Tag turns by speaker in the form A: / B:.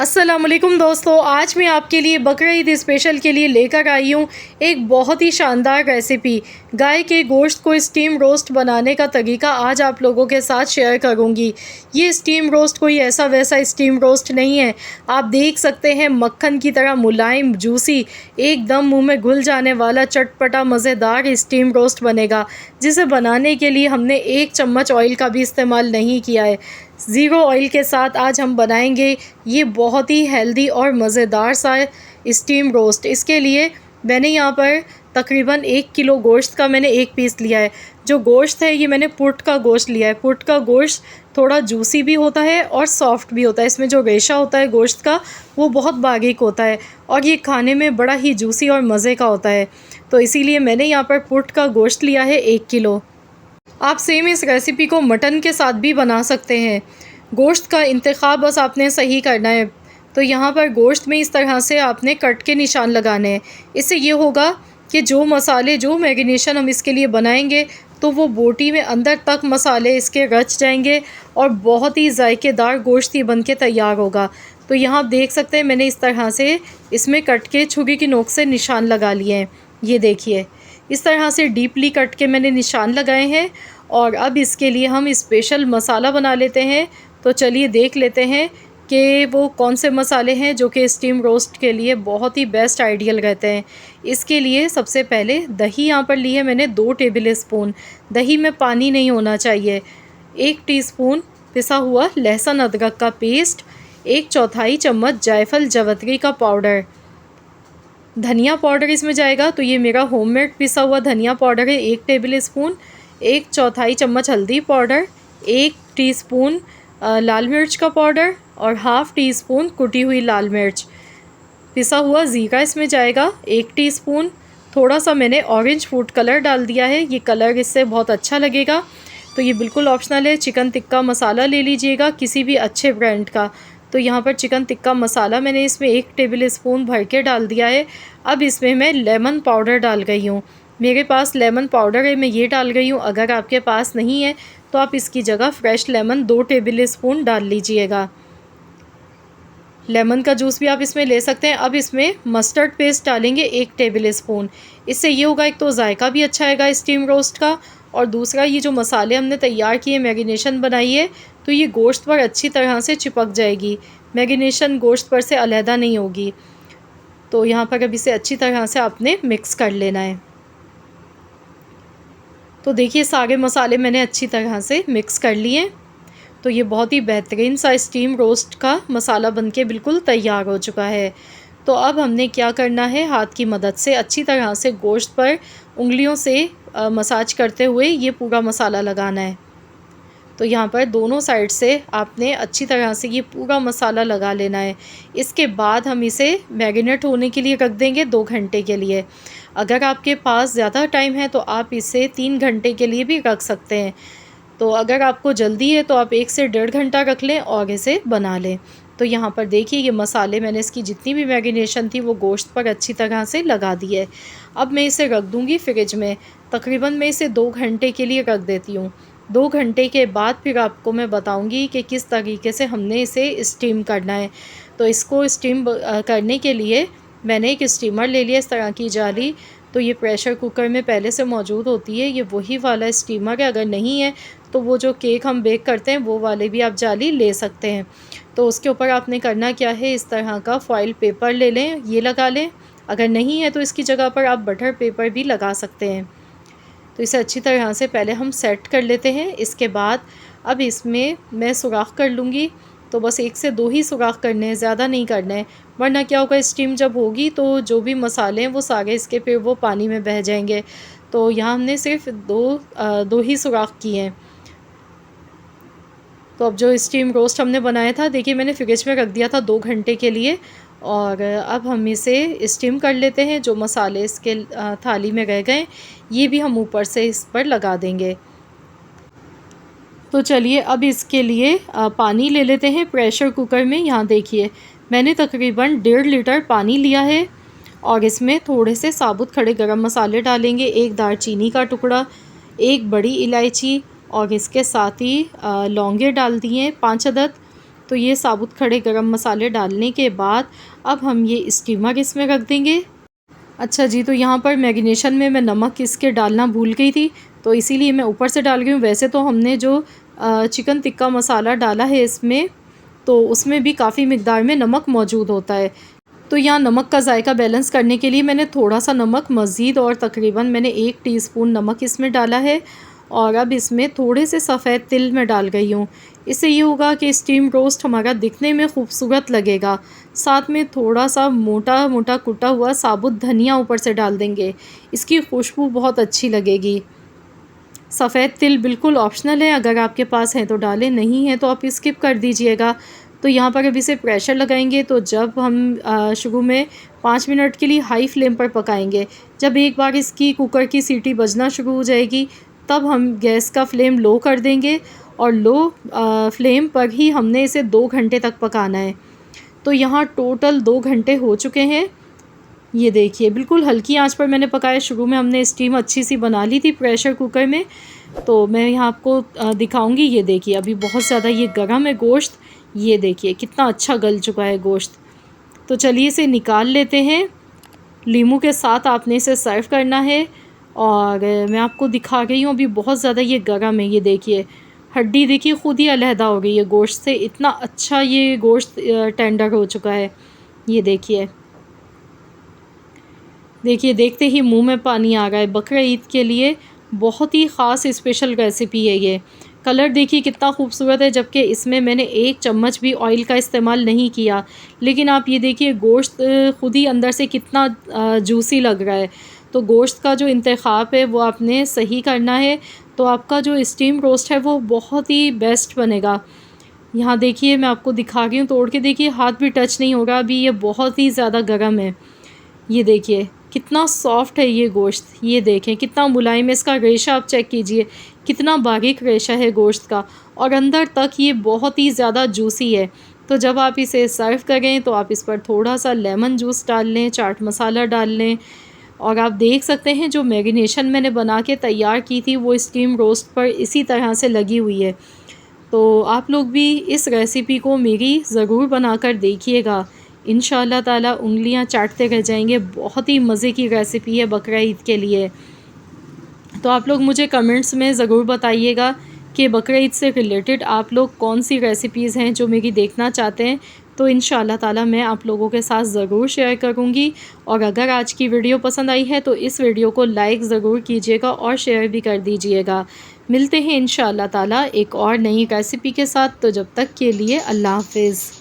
A: अस्सलामुअलैकुम दोस्तों, आज मैं आपके लिए बकरा ईद स्पेशल के लिए लेकर आई हूँ एक बहुत ही शानदार रेसिपी। गाय के गोश्त को स्टीम रोस्ट बनाने का तरीका आज आप लोगों के साथ शेयर करूँगी। ये स्टीम रोस्ट कोई ऐसा वैसा स्टीम रोस्ट नहीं है। आप देख सकते हैं मक्खन की तरह मुलायम, जूसी, एकदम मुंह में घुल जाने वाला चटपटा मज़ेदार स्टीम रोस्ट बनेगा, जिसे बनाने के लिए हमने 1 चम्मच ऑयल का भी इस्तेमाल नहीं किया है। ज़ीरो ऑयल के साथ आज हम बनाएंगे ये बहुत ही हेल्दी और मज़ेदार सा स्टीम रोस्ट। इसके लिए मैंने यहाँ पर तकरीबन 1 किलो गोश्त का मैंने 1 पीस लिया है। जो गोश्त है ये मैंने पुट का गोश्त लिया है। पुट का गोश्त थोड़ा जूसी भी होता है और सॉफ्ट भी होता है। इसमें जो रेशा होता है गोश्त का वो बहुत बारीक होता है और ये खाने में बड़ा ही जूसी और मज़े का होता है। तो इसीलिए मैंने यहाँ पर पुट का गोश्त लिया है 1 किलो। आप सेम इस रेसिपी को मटन के साथ भी बना सकते हैं। गोश्त का इंतखाब बस आपने सही करना है। तो यहाँ पर गोश्त में इस तरह से आपने कट के निशान लगाने हैं। इससे ये होगा कि जो मसाले, जो मैरिनेशन हम इसके लिए बनाएंगे तो वो बोटी में अंदर तक मसाले इसके रच जाएंगे और बहुत ही जायकेदार गोश्त ही बन के तैयार होगा। तो यहाँ आप देख सकते हैं मैंने इस तरह से इसमें कट के छुरी की नोक से निशान लगा लिए हैं। ये देखिए, इस तरह से डीपली कट के मैंने निशान लगाए हैं। और अब इसके लिए हम स्पेशल मसाला बना लेते हैं। तो चलिए देख लेते हैं कि वो कौन से मसाले हैं जो कि स्टीम रोस्ट के लिए बहुत ही बेस्ट आइडियल रहते हैं। इसके लिए सबसे पहले दही यहाँ पर ली है मैंने 2 टेबल स्पून। दही में पानी नहीं होना चाहिए। 1 टीस्पून पिसा हुआ लहसुन अदरक का पेस्ट, 1/4 चम्मच जायफल जवतरी का पाउडर, धनिया पाउडर इसमें जाएगा। तो ये मेरा होममेड पिसा हुआ धनिया पाउडर है 1 टेबल स्पून, 1/4 चम्मच हल्दी पाउडर, 1 टीस्पून लाल मिर्च का पाउडर और हाफ़ टी स्पून कुटी हुई लाल मिर्च। पिसा हुआ ज़ीरा इसमें जाएगा 1 टीस्पून। थोड़ा सा मैंने ऑरेंज फूड कलर डाल दिया है, ये कलर इससे बहुत अच्छा लगेगा। तो ये बिल्कुल ऑप्शनल है। चिकन टिक्का मसाला ले लीजिएगा किसी भी अच्छे ब्रांड का। तो यहाँ पर चिकन टिक्का मसाला मैंने इसमें 1 टेबल स्पून भर के डाल दिया है। अब इसमें मैं लेमन पाउडर डाल गई हूँ। मेरे पास लेमन पाउडर है, मैं ये डाल गई हूँ। अगर आपके पास नहीं है तो आप इसकी जगह फ्रेश लेमन 2 टेबल स्पून डाल लीजिएगा। लेमन का जूस भी आप इसमें ले सकते हैं। अब इसमें मस्टर्ड पेस्ट डालेंगे 1 टेबल स्पून। इससे ये होगा, एक तो जायका भी अच्छा आएगा स्टीम रोस्ट का, और दूसरा ये जो मसाले हमने तैयार किए, मैरिनेशन बनाई है, तो ये गोश्त पर अच्छी तरह से चिपक जाएगी। मैरिनेशन गोश्त पर से अलहदा नहीं होगी। तो यहाँ पर अब इसे अच्छी तरह से आपने मिक्स कर लेना है। तो देखिए सारे मसाले मैंने अच्छी तरह से मिक्स कर लिए। तो ये बहुत ही बेहतरीन सा स्टीम रोस्ट का मसाला बनके बिल्कुल तैयार हो चुका है। तो अब हमने क्या करना है, हाथ की मदद से अच्छी तरह से गोश्त पर उंगलियों से मसाज करते हुए ये पूरा मसाला लगाना है। तो यहाँ पर दोनों साइड से आपने अच्छी तरह से ये पूरा मसाला लगा लेना है। इसके बाद हम इसे मैरिनेट होने के लिए रख देंगे 2 घंटे के लिए। अगर आपके पास ज़्यादा टाइम है तो आप इसे 3 घंटे के लिए भी रख सकते हैं। तो अगर आपको जल्दी है तो आप 1 से 1.5 घंटा रख लें और इसे बना लें। तो यहाँ पर देखिए ये मसाले मैंने इसकी जितनी भी मैरिनेशन थी वो गोश्त पर अच्छी तरह से लगा दी है। अब मैं इसे रख दूँगी फ्रिज में। तकरीबन मैं इसे 2 घंटे के लिए रख देती हूँ। 2 घंटे के बाद फिर आपको मैं बताऊंगी कि किस तरीके से हमने इसे स्टीम करना है। तो इसको स्टीम करने के लिए मैंने एक स्टीमर ले लिया, इस तरह की जाली। तो ये प्रेशर कुकर में पहले से मौजूद होती है, ये वही वाला स्टीमर है। अगर नहीं है तो वो जो केक हम बेक करते हैं वो वाले भी आप जाली ले सकते हैं। तो उसके ऊपर आपने करना क्या है, इस तरह का फॉइल पेपर ले लें, ये लगा लें। अगर नहीं है तो इसकी जगह पर आप बटर पेपर भी लगा सकते हैं। तो इसे अच्छी तरह से पहले हम सेट कर लेते हैं। इसके बाद अब इसमें मैं सुराख कर लूँगी। तो बस 1 से 2 ही सुराख करने हैं, ज़्यादा नहीं करना है, वरना क्या होगा, स्टीम जब होगी तो जो भी मसाले हैं वो सारे इसके फिर वो पानी में बह जाएंगे। तो यहाँ हमने सिर्फ 2 ही सुराख किए हैं। तो अब जो स्टीम रोस्ट हमने बनाया था, देखिए मैंने फ्रिज में रख दिया था 2 घंटे के लिए। और अब हम इसे स्टीम कर लेते हैं। जो मसाले इसके थाली में रह गए ये भी हम ऊपर से इस पर लगा देंगे। तो चलिए अब इसके लिए पानी ले लेते हैं प्रेशर कुकर में। यहाँ देखिए मैंने तकरीबन 1.5 लीटर पानी लिया है और इसमें थोड़े से साबुत खड़े गरम मसाले डालेंगे, 1 दालचीनी का टुकड़ा, 1 बड़ी इलायची और इसके साथ ही लौंगे डाल दिए 5 अदद। तो ये साबुत खड़े गरम मसाले डालने के बाद अब हम ये स्टीमर इसमें रख देंगे। अच्छा जी, तो यहाँ पर मैरिनेशन में मैं नमक इसके डालना भूल गई थी, तो इसीलिए मैं ऊपर से डाल रही हूँ। वैसे तो हमने जो चिकन टिक्का मसाला डाला है इसमें, तो उसमें भी काफ़ी मिक़दार में नमक मौजूद होता है। तो यहाँ नमक का जायका बैलेंस करने के लिए मैंने थोड़ा सा नमक मज़ीद और तकरीबन मैंने 1 टीस्पून नमक इसमें डाला है। और अब इसमें थोड़े से सफ़ेद तिल मैं डाल रही हूँ। इससे ये होगा कि स्टीम रोस्ट हमारा दिखने में खूबसूरत लगेगा। साथ में थोड़ा सा मोटा मोटा कुटा हुआ साबुत धनिया ऊपर से डाल देंगे, इसकी खुशबू बहुत अच्छी लगेगी। सफ़ेद तिल बिल्कुल ऑप्शनल है, अगर आपके पास है तो डालें, नहीं है तो आप स्किप कर दीजिएगा। तो यहाँ पर अब इसे प्रेशर लगाएंगे। तो जब हम शुरू में 5 मिनट के लिए हाई फ्लेम पर पकाएंगे, जब एक बार इसकी कुकर की सीटी बजना शुरू हो जाएगी, तब हम गैस का फ्लेम लो कर देंगे और लो फ्लेम पर ही हमने इसे 2 घंटे तक पकाना है। तो यहाँ टोटल 2 घंटे हो चुके हैं। ये देखिए बिल्कुल हल्की आंच पर मैंने पकाया। शुरू में हमने स्टीम अच्छी सी बना ली थी प्रेशर कुकर में। तो मैं यहाँ आपको दिखाऊंगी। ये देखिए अभी बहुत ज़्यादा ये गर्म है गोश्त। ये देखिए कितना अच्छा गल चुका है गोश्त। तो चलिए इसे निकाल लेते हैं। लीमू के साथ आपने इसे सर्व करना है। और मैं आपको दिखा रही हूँ, अभी बहुत ज़्यादा ये गर्म है। ये देखिए हड्डी देखिए ख़ुद ही अलहदा हो गई है गोश्त से, इतना अच्छा ये गोश्त टेंडर हो चुका है। ये देखिए देखते ही मुंह में पानी आ रहा है। बकरा ईद के लिए बहुत ही ख़ास स्पेशल रेसिपी है ये। कलर देखिए कितना खूबसूरत है, जबकि इसमें मैंने 1 चम्मच भी ऑयल का इस्तेमाल नहीं किया। लेकिन आप ये देखिए गोश्त ख़ुद ही अंदर से कितना जूसी लग रहा है। तो गोश्त का जो इंतखाब है वो आपने सही करना है, तो आपका जो स्टीम रोस्ट है वो बहुत ही बेस्ट बनेगा। यहाँ देखिए मैं आपको दिखा रही हूँ, तोड़ के देखिए, हाथ भी टच नहीं होगा अभी, ये बहुत ही ज़्यादा गर्म है। ये देखिए कितना सॉफ्ट है ये गोश्त। ये देखें कितना मुलायम है, इसका रेशा आप चेक कीजिए, कितना बारीक रेशा है गोश्त का, और अंदर तक ये बहुत ही ज़्यादा जूसी है। तो जब आप इसे सर्व करें तो आप इस पर थोड़ा सा लेमन जूस डाल लें, चाट मसाला डाल लें। और आप देख सकते हैं जो मैरिनेशन मैंने बना के तैयार की थी वो स्टीम रोस्ट पर इसी तरह से लगी हुई है। तो आप लोग भी इस रेसिपी को मेरी ज़रूर बनाकर देखिएगा। इंशाअल्लाह ताला उंगलियां चाटते रह जाएंगे। बहुत ही मज़े की रेसिपी है बकरा ईद के लिए। तो आप लोग मुझे कमेंट्स में ज़रूर बताइएगा कि बकरा ईद से रिलेटेड आप लोग कौन सी रेसिपीज़ हैं जो मेरी देखना चाहते हैं। तो इंशाअल्लाह ताला मैं आप लोगों के साथ ज़रूर शेयर करूँगी। और अगर आज की वीडियो पसंद आई है तो इस वीडियो को लाइक ज़रूर कीजिएगा और शेयर भी कर दीजिएगा। मिलते हैं इंशाअल्लाह ताला एक और नई रेसिपी के साथ। तो जब तक के लिए अल्लाह हाफ़िज़।